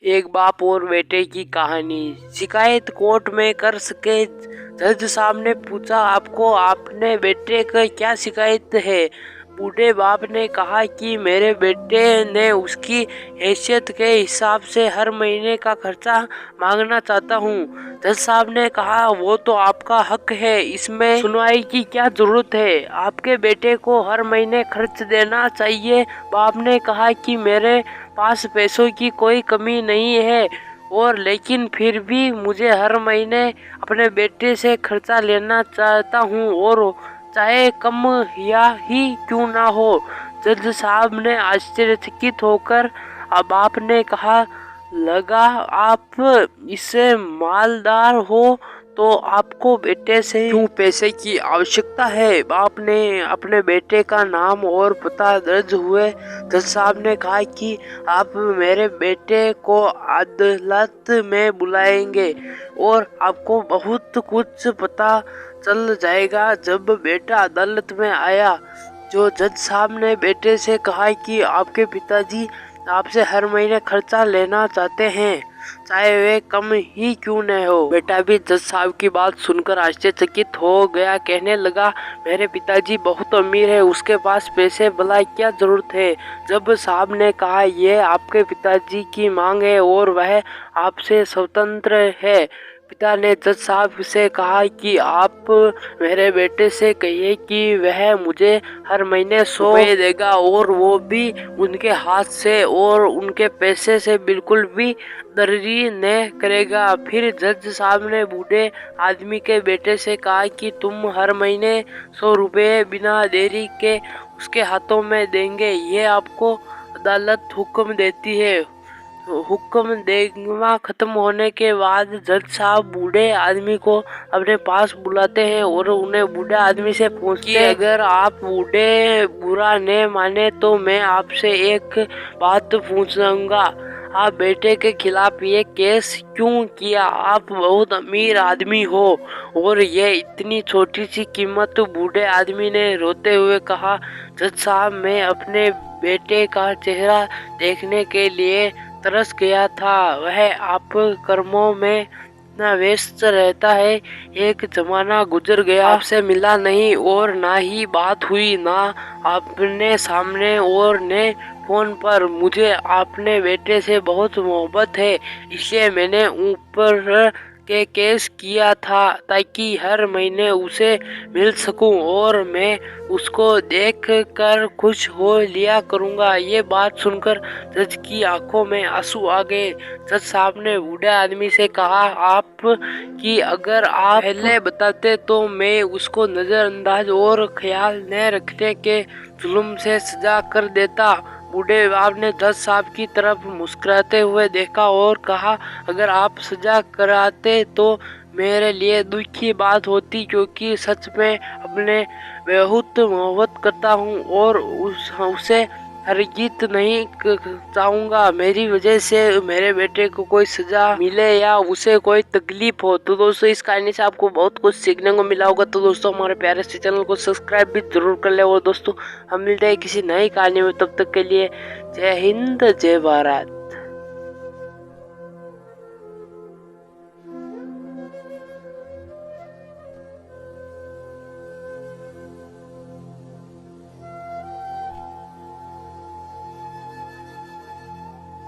एक बाप और बेटे की कहानी। शिकायत कोर्ट में कर सके जज साहब ने पूछा, आपको आपने बेटे का क्या शिकायत है? बूढ़े बाप ने कहा कि मेरे बेटे ने उसकी हैसियत के हिसाब से हर महीने का खर्चा मांगना चाहता हूँ। जज साहब ने कहा, वो तो आपका हक है, इसमें सुनवाई की क्या जरूरत है? आपके बेटे को हर महीने खर्च देना चाहिए। बाप ने कहा कि मेरे पास पैसों की कोई कमी नहीं है और लेकिन फिर भी मुझे हर महीने अपने बेटे से खर्चा लेना चाहता हूँ, और चाहे कम या ही क्यों ना हो। जज साहब ने आश्चर्यचकित होकर बाप ने कहा, लगा आप इससे मालदार हो तो आपको बेटे से क्यों पैसे की आवश्यकता है? बाप ने अपने बेटे का नाम और पता दर्ज हुए। जज साहब ने कहा कि आप मेरे बेटे को अदालत में बुलाएंगे और आपको बहुत कुछ पता चल जाएगा। जब बेटा अदालत में आया जो जज साहब ने बेटे से कहा कि आपके पिताजी आपसे हर महीने खर्चा लेना चाहते हैं, चाहे वे कम ही क्यों न हो। बेटा भी जज साहब की बात सुनकर आश्चर्यचकित हो गया। कहने लगा, मेरे पिताजी बहुत अमीर है, उसके पास पैसे भला क्या जरूरत है? जब साहब ने कहा, ये आपके पिताजी की मांग है और वह आपसे स्वतंत्र है। पिता ने जज साहब से कहा कि आप मेरे बेटे से कहिए कि वह मुझे हर महीने 100 रुपये देगा और वो भी उनके हाथ से और उनके पैसे से बिल्कुल भी देरी न करेगा। फिर जज साहब ने बूढ़े आदमी के बेटे से कहा कि तुम हर महीने 100 रुपये बिना देरी के उसके हाथों में देंगे, ये आपको अदालत हुक्म देती है। हुक्म देना खत्म होने के बाद जज साहब बूढ़े आदमी को अपने पास बुलाते हैं और उन्हें बूढ़े आदमी से पूछते हैं, अगर आप बूढ़े बुरा न माने तो मैं आपसे एक बात पूछूंगा, आप बेटे के खिलाफ ये केस क्यों किया? आप बहुत अमीर आदमी हो और ये इतनी छोटी सी कीमत? बूढ़े आदमी ने रोते हुए कहा, जज साहब मैं अपने बेटे का चेहरा देखने के लिए तरस गया था, वह आप कर्मों में इतना व्यस्त रहता है। एक जमाना गुजर गया, आपसे मिला नहीं और ना ही बात हुई, ना आपने सामने और ने फोन पर। मुझे अपने बेटे से बहुत मोहब्बत है, इसलिए मैंने ऊपर के केस किया था ताकि हर महीने उसे मिल सकूं और मैं उसको देख कर खुश हो लिया करूंगा। ये बात सुनकर जज की आंखों में आंसू आ गए। जज साहब ने बूढ़े आदमी से कहा, आप कि अगर आप पहले बताते तो मैं उसको नजरअंदाज और ख्याल न रखने के जुल्म से सजा कर देता। बूढ़े बाप ने जज साहब की तरफ मुस्कुराते हुए देखा और कहा, अगर आप सजा कराते तो मेरे लिए दुख की बात होती, क्योंकि सच में अपने बहुत मोहब्बत करता हूँ और उसे हरगिज़ नहीं चाहूँगा मेरी वजह से मेरे बेटे को कोई सजा मिले या उसे कोई तकलीफ हो। तो दोस्तों इस कहानी से आपको बहुत कुछ सीखने को मिला होगा। तो दोस्तों हमारे प्यारे से चैनल को सब्सक्राइब भी जरूर कर ले। और दोस्तों हम मिलते हैं किसी नई कहानी में, तब तक के लिए जय हिंद जय भारत।